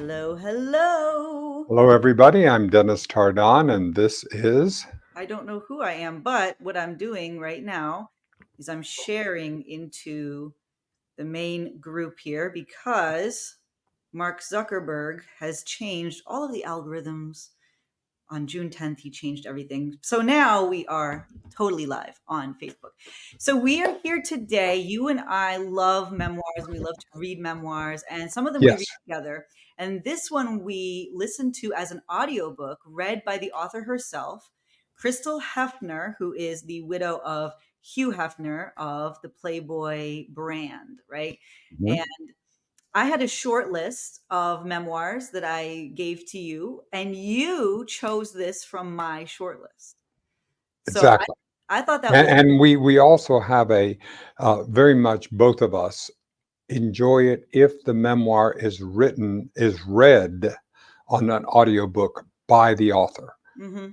Hello, hello. Hello, everybody. I'm Dennis Tardon, and this is. I don't know who I am, but what I'm doing right now is I'm sharing into the main group here because Mark Zuckerberg has changed all of the algorithms. On June 10th, he changed everything. So now we are totally live on Facebook. So we are here today. You and I love memoirs. We love to read memoirs, and some of them we read Yes. together. And this one we listened to as an audiobook read by the author herself, Crystal Hefner, who is the widow of Hugh Hefner of the Playboy brand, right? Mhm. I had a short list of memoirs that I gave to you, and you chose this from my short list. So Exactly. I thought that And, was and we also have a very much both of us enjoy it if the memoir is read on an audiobook by the author.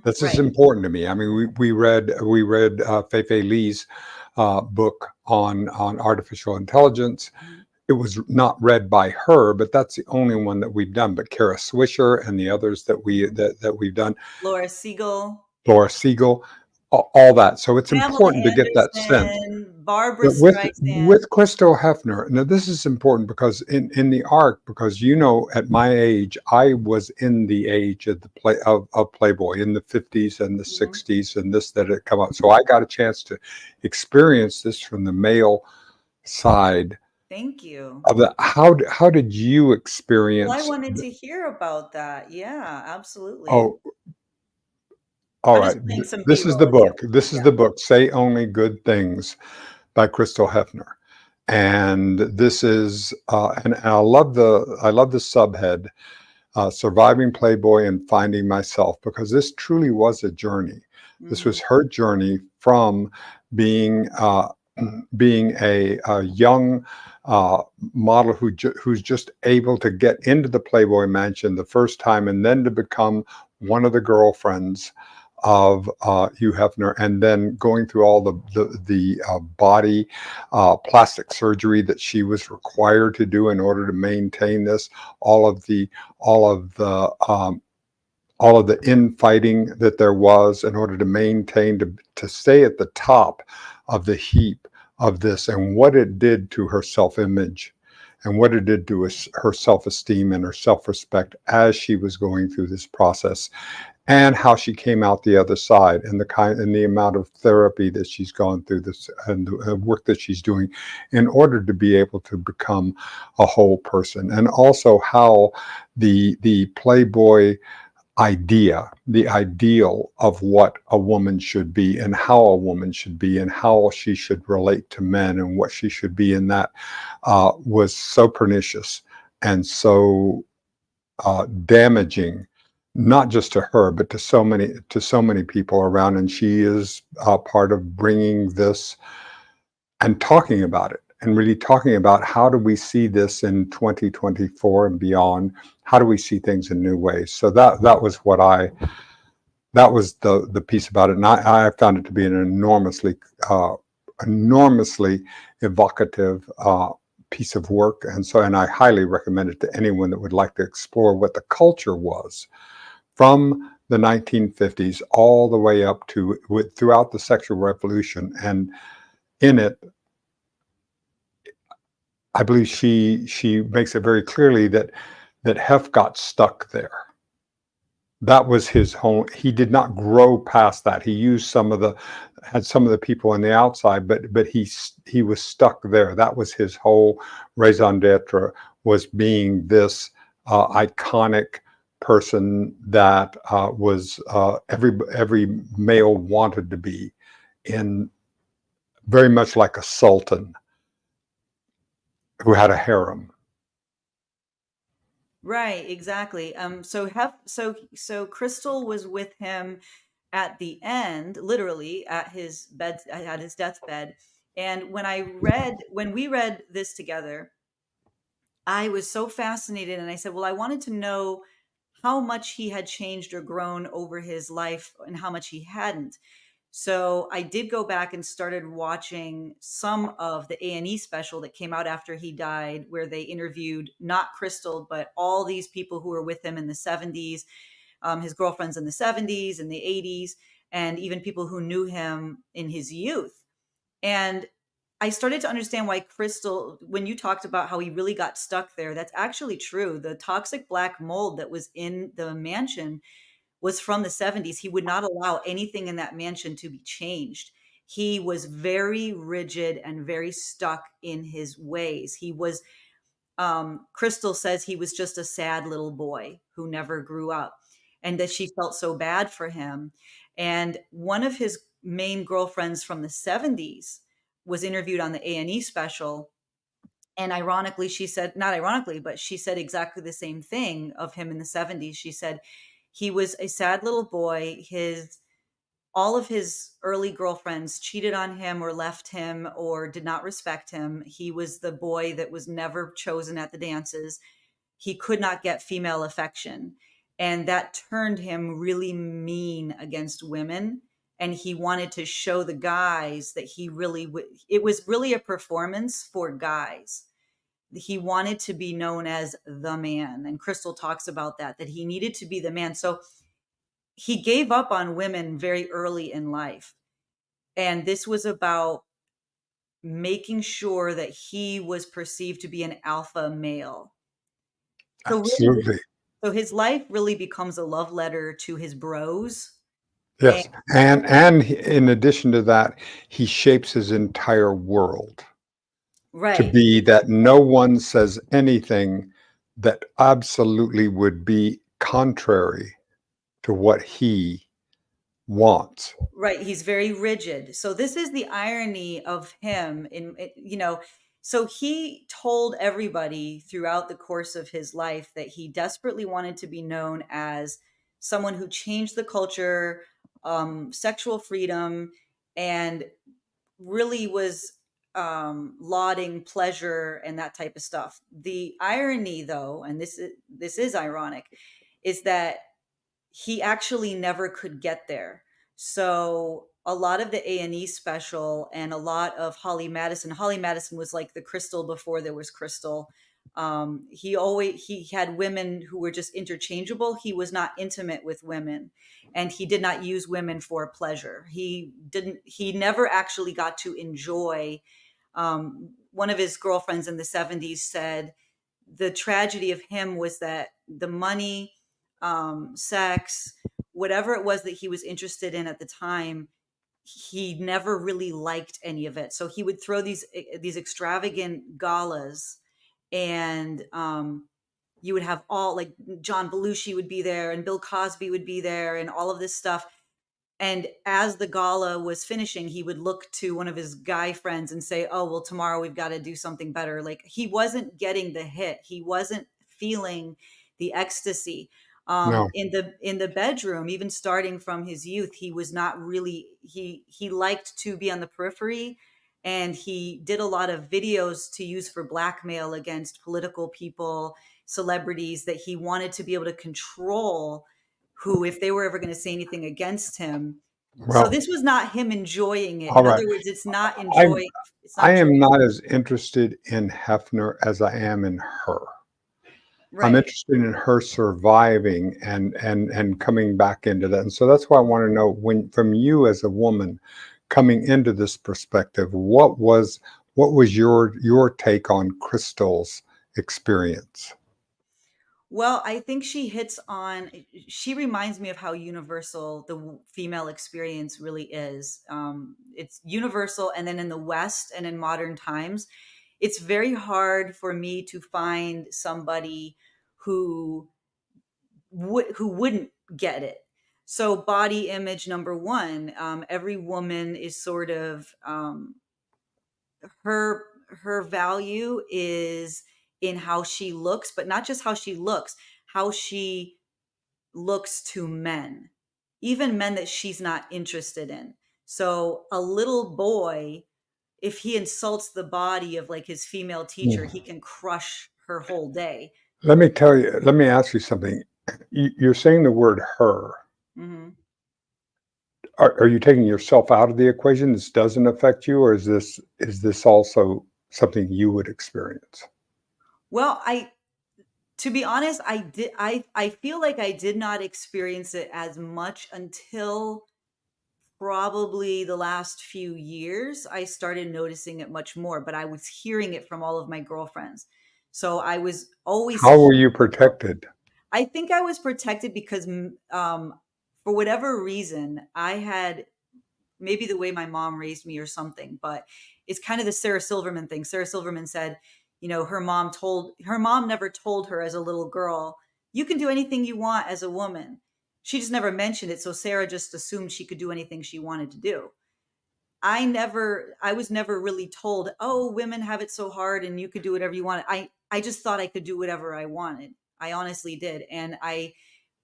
This is right. important to me. I mean, we read Fei Lee's book on artificial intelligence. Mhm. It was not read by her, but that's the only one that we've done. But Kara Swisher and the others that we've done, Laura Siegel, Laura Siegel, all that. So it's Pamela important to get that sense. Anderson, Barbara But with Streisand. Crystal Hefner, now this is important because in the arc, because at my age, I was in the age of of Playboy in the 50s and the Mhm. 60s and this that had come out. So I got a chance to experience this from the male side Thank you. of the how did you Well, I experience wanted to hear about that. Yeah, absolutely. oh, all I'm right. just playing some This is B-roll the again. book. This is Yeah. the book, Say Only Good Things by Crystal Hefner. And this is and I love the subhead, Surviving Playboy and Finding Myself, because this truly was a journey. This Hmm. was her journey from being being a young uh, model who's just able to get into the Playboy mansion the first time, and then to become one of the girlfriends of Hugh Hefner, and then going through all the body plastic surgery that she was required to do in order to maintain this, all of the all of the all of the infighting that there was in order to maintain to stay at the top of the heap of this, and what it did to her self-image and what it did to her self-esteem and her self-respect as she was going through this process, and how she came out the other side, and the amount of therapy that she's gone through this, and the work that she's doing in order to be able to become a whole person, and also how the Playboy the ideal of what a woman should be and how a woman should be and how she should relate to men and what she should be in that, was so pernicious and so damaging, not just to her but to so many people around. And she is part of bringing this and talking about it, and really talking about how do we see this in 2024 and beyond. How do we see things in new ways? So that was what I that was the piece about it, and I found it to be an enormously evocative piece of work. And I highly recommend it to anyone that would like to explore what the culture was from the 1950s all the way up to throughout the sexual revolution. And in it, I believe she makes it very clearly that Hef got stuck there. That was his home. He did not grow past that. He used had some of the people on the outside, but he was stuck there. That was his whole raison d'être, was being this iconic person that was every male wanted to be, in very much like a sultan who had a harem. Right, exactly. So Crystal was with him at the end, literally at his deathbed. And when we read this together, I was so fascinated, and I said, "Well, I wanted to know how much he had changed or grown over his life and how much he hadn't." So I did go back and started watching some of the A&E special that came out after he died, where they interviewed not Crystal, but all these people who were with him in the 70s, his girlfriends in the 70s and the 80s, and even people who knew him in his youth. And I started to understand why Crystal, when you talked about how he really got stuck there, that's actually true. The toxic black mold that was in the mansion was from the 70s. He would not allow anything in that mansion to be changed. He was very rigid and very stuck in his ways. He was, Crystal says he was just a sad little boy who never grew up, and that she felt so bad for him. And one of his main girlfriends from the 70s was interviewed on the A&E special. And ironically, she said, not ironically, but she said exactly the same thing of him in the 70s. She said he was a sad little boy. His All of his early girlfriends cheated on him or left him or did not respect him. He was the boy that was never chosen at the dances. He could not get female affection. And that turned him really mean against women. And he wanted to show the guys that he really, it was really a performance for guys. He wanted to be known as the man. And Crystal talks about that, that he needed to be the man. So he gave up on women very early in life. And this was about making sure that he was perceived to be an alpha male. So really, Absolutely. so his life really becomes a love letter to his bros. And Yes. In addition to that, he shapes his entire world to right, be that no one says anything that absolutely would be contrary to what he wants. right. He's very rigid. So this is the irony of him so he told everybody throughout the course of his life that he desperately wanted to be known as someone who changed the culture, sexual freedom, and really was lauding pleasure and that type of stuff. The irony, though, and this is ironic, is that he actually never could get there. So a lot of the A&E special and a lot of Holly Madison was like the Crystal before there was Crystal. He had women who were just interchangeable. He was not intimate with women, and he did not use women for pleasure. He never actually got to enjoy. One of his girlfriends in the 70s said the tragedy of him was that the money, sex, whatever it was that he was interested in at the time, he never really liked any of it. So he would throw these extravagant galas, and you would have all like John Belushi would be there, and Bill Cosby would be there, and all of this stuff. And as the gala was finishing, he would look to one of his guy friends and say, "Oh, well, tomorrow we've got to do something better." Like he wasn't getting the hit. He wasn't feeling the ecstasy. No. In the bedroom, even starting from his youth, he was not really he liked to be on the periphery, and he did a lot of videos to use for blackmail against political people, celebrities that he wanted to be able to control who, if they were ever going to say anything against him. So Well, this was not him enjoying it. all In right. other words, I'm it's I not am joy. not as interested in Hefner as I am in her. I'm Right. interested in her surviving and coming back into that. And so that's why I want to know, when from you as a woman coming into this perspective, what was your take on Crystal's experience? Well, I think she reminds me of how universal the female experience really is. It's universal. And then in the West and in modern times, it's very hard for me to find somebody who who wouldn't get it. So body image, number one, every woman is sort of, her value is in how she looks, but not just how she looks to men, even men that she's not interested in. So a little boy, if he insults the body of like his female teacher, he Mm. can crush her whole day. Let me ask you something. You're saying the word her. Hmm. are you taking yourself out of the equation? This doesn't affect you, or is this also something you would experience? Well, to be honest, I feel like I did not experience it as much until probably the last few years. I started noticing it much more, but I was hearing it from all of my girlfriends. So I was always How were you hearing about. protected? I think I was protected because for whatever reason, I had maybe the way my mom raised me or something, but it's kind of the Sarah Silverman thing. Sarah Silverman said, her mom never told her as a little girl, you can do anything you want as a woman. She just never mentioned it. So Sarah just assumed she could do anything she wanted to do. I was never really told, "Oh, women have it so hard and you could do whatever you want." I just thought I could do whatever I wanted. I honestly did, and I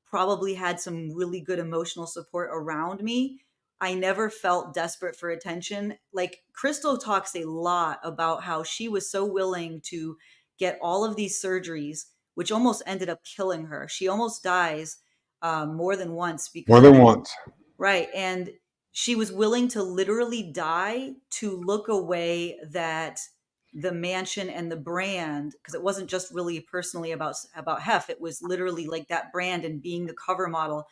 probably had some really good emotional support around me. I never felt desperate for attention. Like Crystal talks a lot about how she was so willing to get all of these surgeries, which almost ended up killing her. She almost dies more than once More because of than it. once. Right, and she was willing to literally die to look away that the mansion and the brand, because it wasn't just really personally about Hef, it was literally like that brand and being the cover model.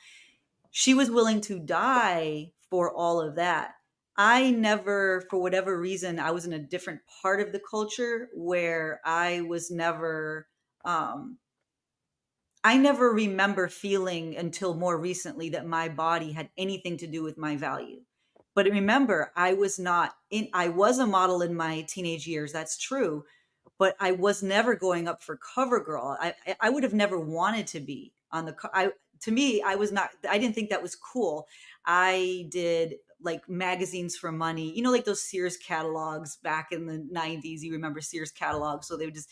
She was willing to die for all of that. I never, for whatever reason, I was in a different part of the culture where um I never remember feeling until more recently that my body had anything to do with my value. But remember, I was a model in my teenage years. That's true. But I was never going up for cover girl. I would have never wanted to be on to me, I didn't think that was cool. I did like magazines for money, like those Sears catalogs back in the 90s. You remember Sears catalogs. So they would just,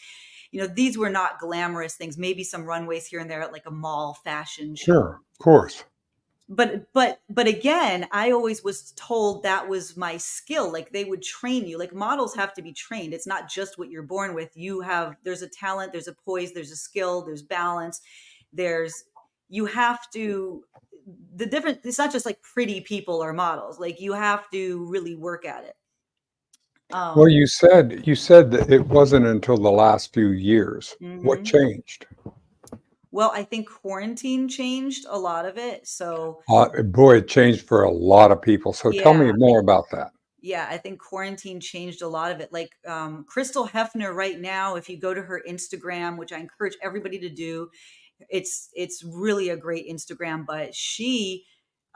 these were not glamorous things, maybe some runways here and there at like a mall fashion show. Sure, of course. But again, I always was told that was my skill. Like they would train you. Like models have to be trained. It's not just what you're born with. There's a talent, there's a poise, there's a skill, there's balance. There's you have to the different It's not just like pretty people are models. Like you have to really work at it. Well, Um you said that it wasn't until the last few years. What mhm. changed? Well, I think quarantine changed a lot of it. So Boy, it changed for a lot of people. So tell me yeah, more about that. yeah, I think quarantine changed a lot of it. Like Crystal Hefner right now, if you go to her Instagram, which I encourage everybody to do, it's really a great Instagram, but she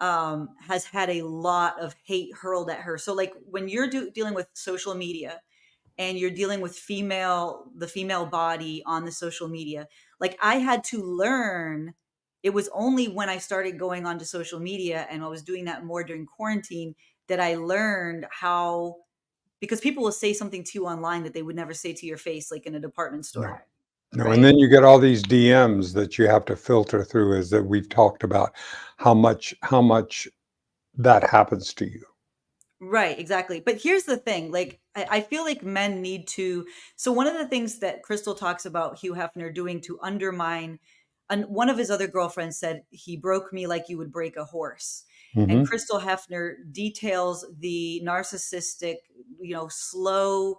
has had a lot of hate hurled at her. So like when you're dealing with social media and you're dealing with the female body on the social media, like I had to learn. It was only when I started going onto social media and I was doing that more during quarantine that I learned how, because people will say something to you online that they would never say to your face, like in a department No. store, No, and right? then you get all these DMs that you have to filter through, as that we've talked about how much that happens to you. Right, exactly. But here's the thing, like I feel like men need to. So one of the things that Crystal talks about Hugh Hefner doing to undermine, and one of his other girlfriends said he broke me like you would break a horse. And Mhm, Crystal Hefner details the narcissistic, slow,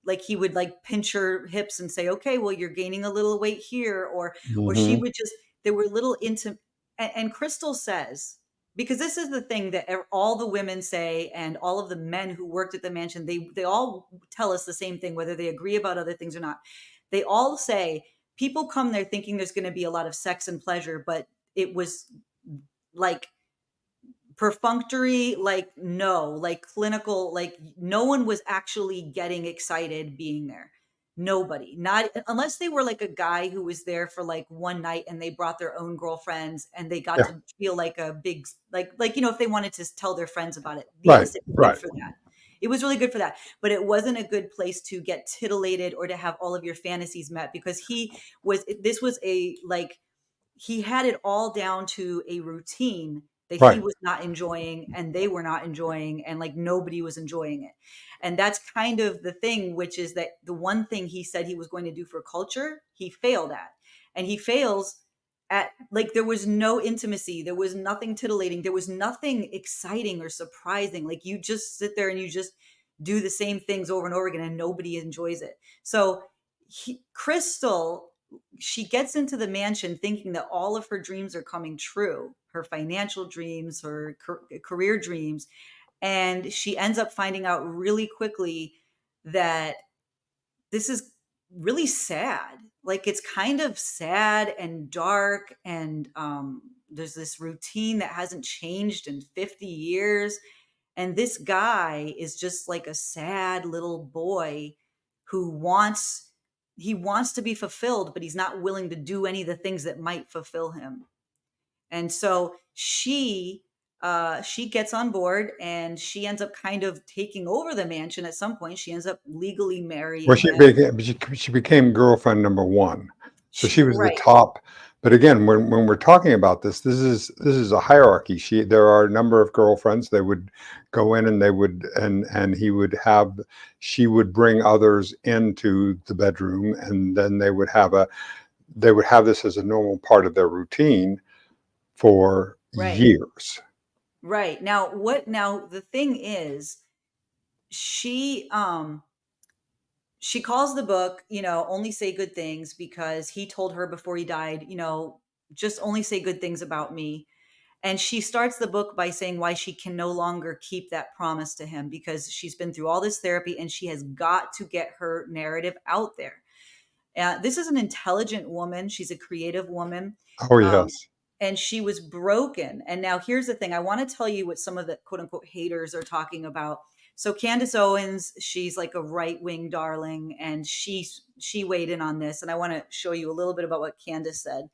like he would like pinch her hips and say, "Okay, well you're gaining a little weight here," or she mhm, would just there were little intimate. And Crystal says, because this is the thing that all the women say and all of the men who worked at the mansion, they all tell us the same thing, whether they agree about other things or not. They all say people come there thinking there's going to be a lot of sex and pleasure, but it was like perfunctory, like no, like clinical, like no one was actually getting excited being there. Nobody, not unless they were like a guy who was there for like one night and they brought their own girlfriends and they got yeah, to feel like a big, if they wanted to tell their friends about it. right, Yes, it was good right. for that. It was really good for that, but it wasn't a good place to get titillated or to have all of your fantasies met, because this was a like he had it all down to a routine that he Right, was not enjoying and they were not enjoying, and like nobody was enjoying it. And that's kind of the thing, which is that the one thing he said he was going to do for culture, he failed at. And he fails at like there was no intimacy, there was nothing titillating, there was nothing exciting or surprising. Like you just sit there and you just do the same things over and over again and nobody enjoys it. So Crystal, she gets into the mansion thinking that all of her dreams are coming true, her financial dreams, her career dreams, and she ends up finding out really quickly that this is really sad. Like it's kind of sad and dark, and there's this routine that hasn't changed in 50 years. And this guy is just like a sad little boy who wants to be fulfilled, but he's not willing to do any of the things that might fulfill him. And so she gets on board and she ends up kind of taking over the mansion at some point. She ends up legally Well, marrying she him. became she became girlfriend number one, so she was the Right, top. But again, when we're talking about this is a hierarchy. There are a number of girlfriends. They would go in and they would and he would have she would bring others into the bedroom, and then they would have this as a normal part of their routine for right, years. right. Now the thing is, she she calls the book, Only Say Good Things, because he told her before he died, just only say good things about me. And she starts the book by saying why she can no longer keep that promise to him because she's been through all this therapy and she has got to get her narrative out there. This is an intelligent woman. She's a creative woman. Oh Um, yes. and she was broken. And now here's the thing. I want to tell you what some of the quote unquote haters are talking about. So Candace Owens, she's like a right wing darling, and she weighed in on this. And I want to show you a little bit about what Candace said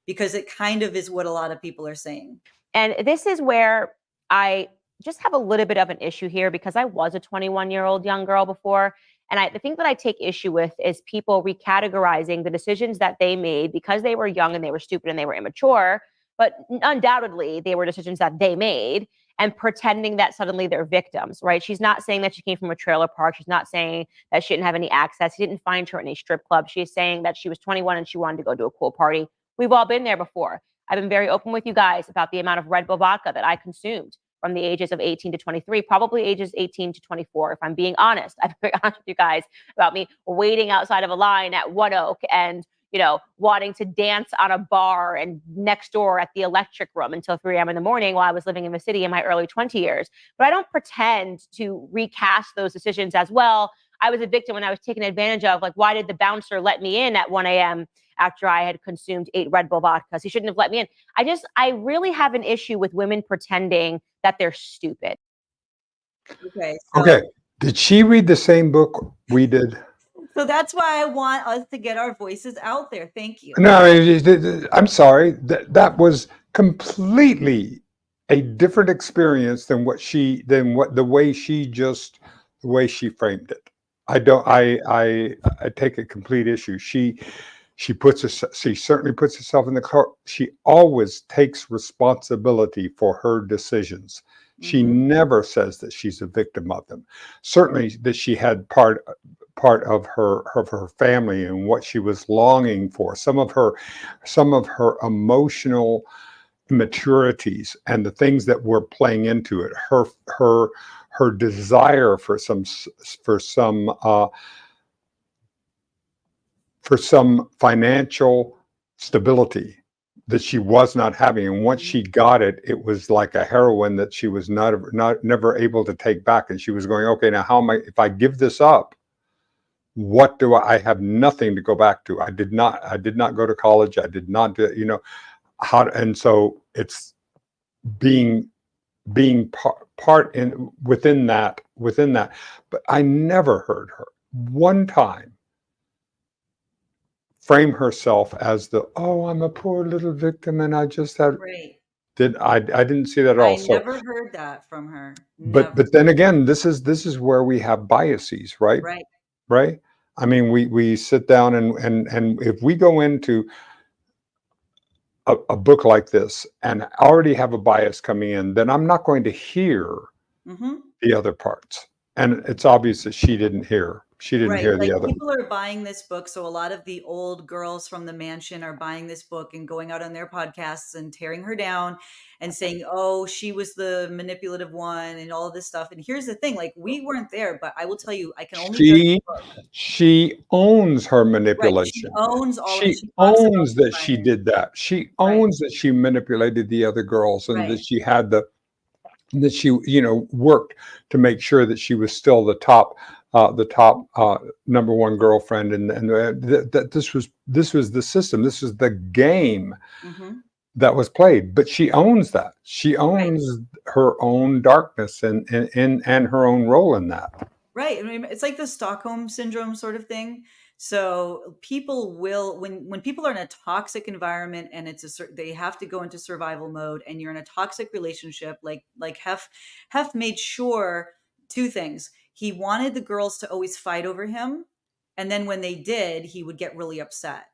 because it kind of is what a lot of people are saying. And this is where I just have a little bit of an issue here because I was a 21-year-old young girl before. And the thing that I take issue with is people recategorizing the decisions that they made because they were young and they were stupid and they were immature, but undoubtedly they were decisions that they made and pretending that suddenly they're victims, right? She's not saying that she came from a trailer park. She's not saying that she didn't have any access. He didn't find her in a strip club. She's saying that she was 21 and she wanted to go to a cool party. We've all been there before. I've been very open with you guys about the amount of Red Bull vodka that I consumed from the ages of 18 to 23, probably ages 18 to 24, if I'm being honest. I'm very honest with you guys about me waiting outside of a line at One Oak and, wanting to dance on a bar and next door at the Electric Room until 3 a.m. in the morning while I was living in the city in my early 20 years. But I don't pretend to recast those decisions as well. I was a victim when I was taken advantage of. Like, why did the bouncer let me in at 1 a.m. after I had consumed 8 Red Bull vodkas? He shouldn't have let me in. I really have an issue with women pretending that they're stupid. Okay, Okay. Did she read the same book we did? so that's why I want us to get our voices out there. Thank you. No, I'm sorry. That was completely a different experience than the way she framed it. I don't. I take a complete issue. She certainly puts herself in the car. She always takes responsibility for her decisions. She Mm-hmm. never says that she's a victim of them. Certainly that she had part of her family and what she was longing for. Some of her emotional maturities and the things that were playing into it. Her desire for some financial stability that she was not having. And once she got it, it was like a heroin that she was never able to take back. And she was going, okay, now how am I, if I give this up, what do I have nothing to go back to. I did not go to college. I did not do, and so it's being part in within that, but I never heard her one time frame herself as I'm a poor little victim and I just had Right. I didn't see that at all. I So never heard that from her. but Never. then again, this is where we have biases, right? Right. Right? I mean, we sit down and if we go into a book like this and already have a bias coming in, then I'm not going to hear Mm-hmm. the other parts. and it's obvious that she didn't Right, hear the like, other. people are buying this book, so a lot of the old girls from the mansion are buying this book and going out on their podcasts and tearing her down and saying, "Oh, she was the manipulative one," and all of this stuff, and here's the thing, like, we weren't there, but I will tell you, I can only judge She the book. she owns her Right, she manipulation. owns all of it, She she talks about owns the that she time. did that. She Right, owns that she manipulated the other girls and that right, she had that she, worked to make sure that she was still the top number one girlfriend, and that this was the system. This was the game mhm, that was played. But she owns that. She right. owns her own darkness and her own role in that. Right. I mean, it's like the Stockholm syndrome sort of thing. So people will, when people are in a toxic environment and they have to go into survival mode, and you're in a toxic relationship, like Hef made sure two things. He wanted the girls to always fight over him, and then when they did, he would get really upset.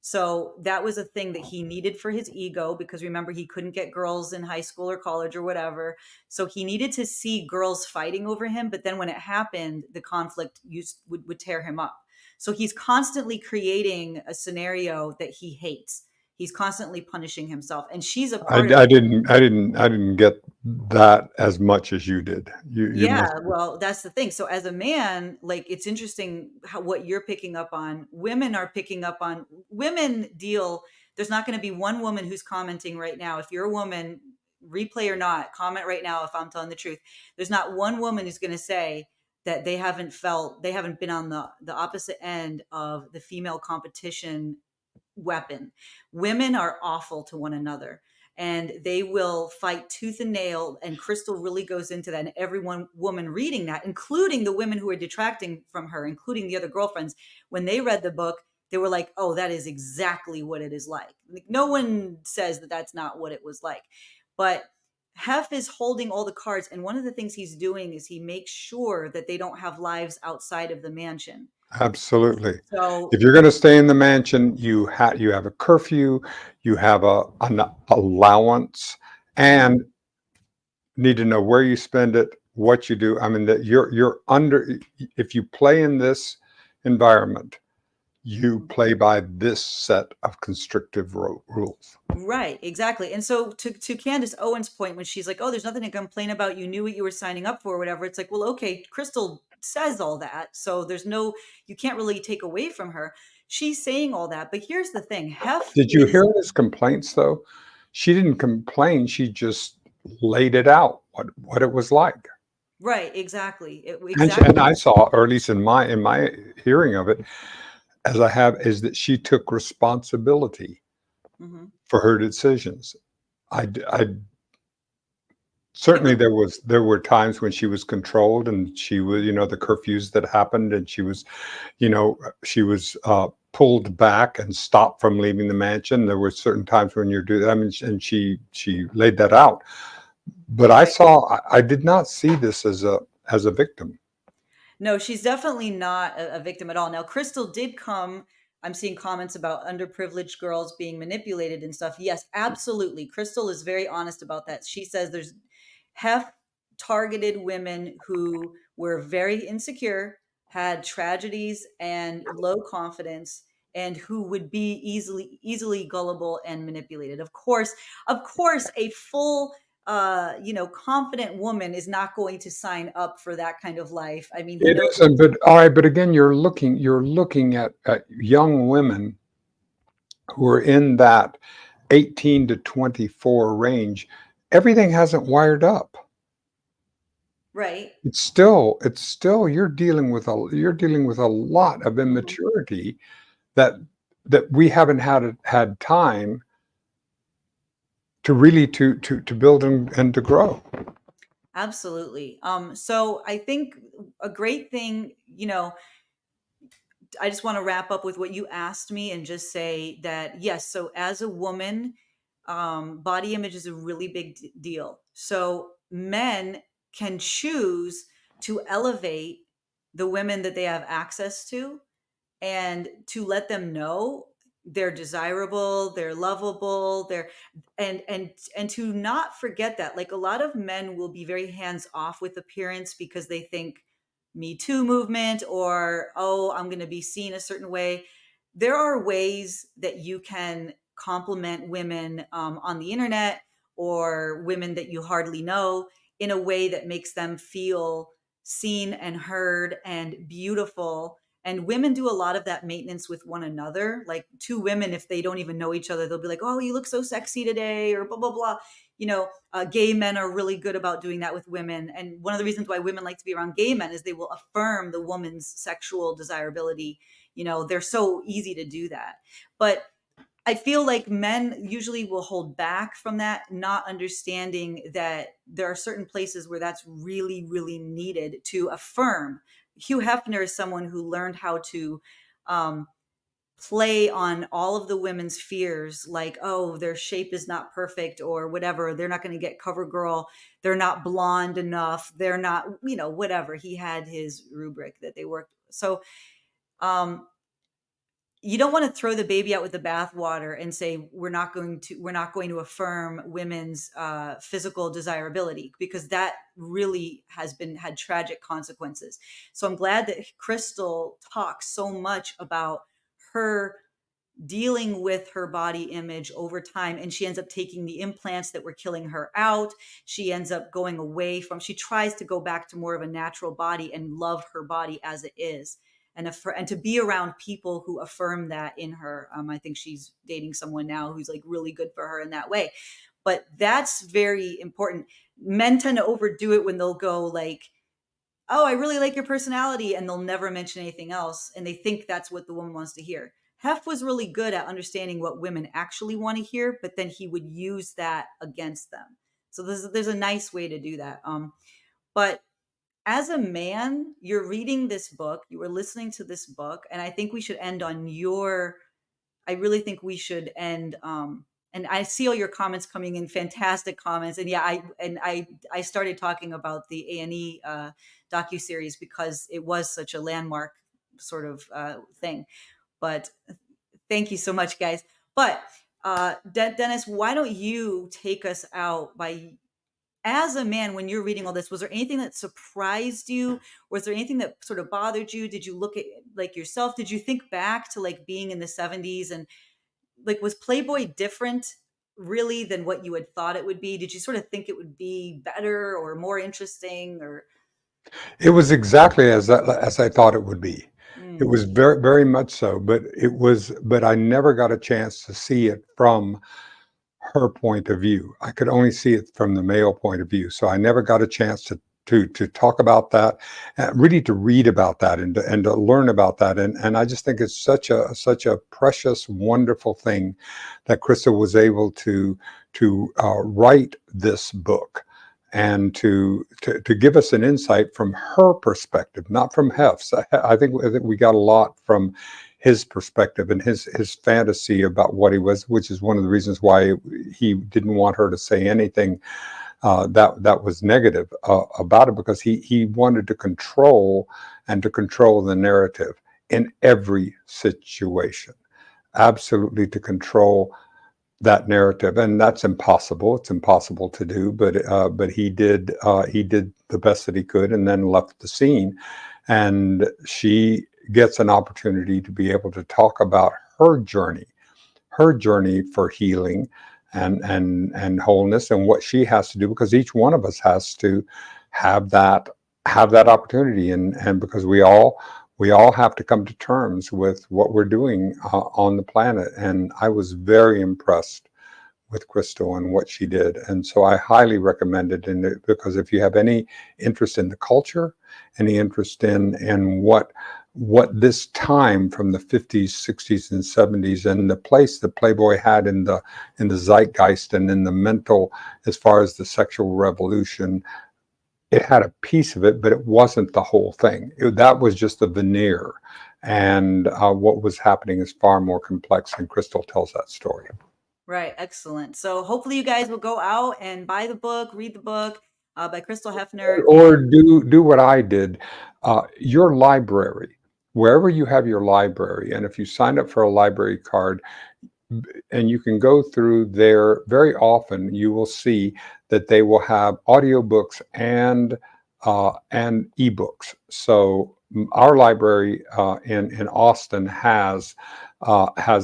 So that was a thing that he needed for his ego, because remember, he couldn't get girls in high school or college or whatever. So he needed to see girls fighting over him, but then when it happened, the conflict would tear him up. So he's constantly creating a scenario that he hates. He's constantly punishing himself, and she's a I, part of I it. didn't I didn't I didn't get that as much as you did. You must. Yeah, well, that's the thing. So as a man, like, it's interesting what you're picking up on. Women are picking up on, women deal. There's not going to be one woman who's commenting right now. If you're a woman, replay or not, comment right now if I'm telling the truth. There's not one woman who's going to say that they haven't been on the opposite end of the female competition weapon. Women are awful to one another, and they will fight tooth and nail. And Crystal really goes into that. And everyone, woman reading that, including the women who are detracting from her, including the other girlfriends, when they read the book, they were like, "Oh, that is exactly what it is like." No one says that that's not what it was like, but Hef is holding all the cards. And one of the things he's doing is he makes sure that they don't have lives outside of the mansion. Absolutely. If So, you're going to stay in the mansion, you have a curfew, you have an allowance, mhm, and need to know where you spend it, what you do. I mean, that you're under. If you play in this environment, you mhm. play by this set of constrictive rules. Right, exactly. And so to Candace Owens' point, when she's like, "Oh, there's nothing to complain about. You knew what you were signing up for, or whatever." It's like, well, okay, Crystal says all that, so you can't really take away from her. She's saying all that, but here's the thing: Hef Did you is hear his complaints though? She didn't complain. She just laid it out what it was like. right, exactly, And exactly. I saw, or at least in my hearing of it, as I have, is that she took responsibility Hmm. for her decisions. I It certainly was there were times when she was controlled, and she was, the curfews that happened, and she was pulled back and stopped from leaving the mansion. There were certain times when you're doing. I mean, and she laid that out. But right. I did not see this as a victim. No, she's definitely not a victim at all. Now, Crystal did come. I'm seeing comments about underprivileged girls being manipulated and stuff. Yes, absolutely. Crystal is very honest about that. She says there's Hef targeted women who were very insecure, had tragedies and low confidence, and who would be easily gullible and manipulated. Of course, a full confident woman is not going to sign up for that kind of life. I mean, he It knows. isn't, but all right. But again, you're looking at young women who are in that 18 to 24 range. Everything hasn't wired up. Right. It's still you're dealing with a lot of Mhm. immaturity that we haven't had time to really to build and to grow. Absolutely. So I think a great thing, I just want to wrap up with what you asked me and just say that yes, so as a woman, body image is a really big deal. So men can choose to elevate the women that they have access to, and to let them know they're desirable, they're lovable, and to not forget that, like, a lot of men will be very hands off with appearance because they think, Me Too movement, or, oh, I'm going to be seen a certain way. There are ways that you can compliment women on the internet, or women that you hardly know, in a way that makes them feel seen and heard and beautiful. And women do a lot of that maintenance with one another. Like, two women, if they don't even know each other, they'll be like, oh, you look so sexy today, or blah, blah, blah. Gay men are really good about doing that with women. And one of the reasons why women like to be around gay men is they will affirm the woman's sexual desirability. They're so easy to do that. But I feel like men usually will hold back from that, not understanding that there are certain places where that's really, really needed to affirm. Hugh Hefner is someone who learned how to um, play on all of the women's fears, like, oh, their shape is not perfect, or whatever. They're not going to get cover girl. They're not blonde enough. They're not, whatever. He had his rubric that they worked. So, um, you don't want to throw the baby out with the bathwater and say we're not going to affirm women's physical desirability, because that really had tragic consequences. So I'm glad that Crystal talks so much about her dealing with her body image over time, and she ends up taking the implants that were killing her out. She ends up going away from, she tries to go back to more of a natural body and love her body as it is, and to be around people who affirm that in her. I think she's dating someone now who's like really good for her in that way. But that's very important. Men tend to overdo it when they'll go like, oh, I really like your personality, and they'll never mention anything else, and they think that's what the woman wants to hear. Hef was really good at understanding what women actually want to hear, but then he would use that against them. So there's a nice way to do that. But as a man, you're reading this book, you were listening to this book, and I think we should end on your. I really think we should end. And I see all your comments coming in, fantastic comments. And yeah, I started talking about the A&E docuseries because it was such a landmark sort of thing. But thank you so much, guys. But Dennis, why don't you take us out by, as a man, when you're reading all this, was there anything that surprised you? Was there anything that sort of bothered you? Did you look at like yourself? Did you think back to like being in the 70s, and like, was Playboy different really than what you had thought it would be? Did you sort of think it would be better or more interesting, or? It was exactly as I thought it would be. It Mm, was very, very much so, but I never got a chance to see it from her point of view. I could only see it from the male point of view. So I never got a chance to talk about that, really to read about that and to learn about that. And I just think it's such a precious, wonderful thing that Crystal was able to write this book and to give us an insight from her perspective, not from Hef's. I think we got a lot from his perspective and his fantasy about what he was, which is one of the reasons why he didn't want her to say anything that was negative about it, because he wanted to control the narrative in every situation, absolutely to control that narrative, and that's impossible. It's impossible to do, but he did the best that he could, and then left the scene, and she gets an opportunity to be able to talk about her journey for healing and wholeness, and what she has to do, because each one of us has to have that opportunity, and because we all have to come to terms with what we're doing on the planet. And I was very impressed with Crystal and what she did, and so I highly recommend it. And because if you have any interest in the culture, any interest in what this time from the 50s, 60s, and 70s, and the place that Playboy had in the zeitgeist and in the mental, as far as the sexual revolution, it had a piece of it, but it wasn't the whole thing. That was just the veneer, and what was happening is far more complex, and Crystal tells that story. right. Excellent. So hopefully you guys will go out and buy the book, read the book by Crystal Hefner. Or And do what I did. Your library, wherever you have your library, and if you sign up for a library card, and you can go through there, very often you will see that they will have audiobooks and and ebooks. So our library in Austin has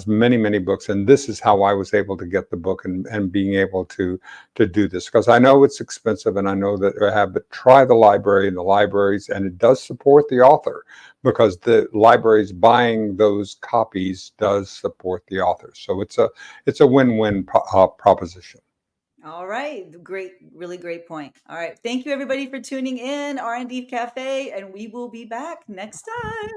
many books, and this is how I was able to get the book and being able to do this, because I know it's expensive and I know that I have, but try the library and the libraries, and it does support the author, because the libraries buying those copies does support the author. So it's a win-win proposition. All right. Great. Really great point. All right. Thank you, everybody, for tuning in, R&D Cafe, and we will be back next time.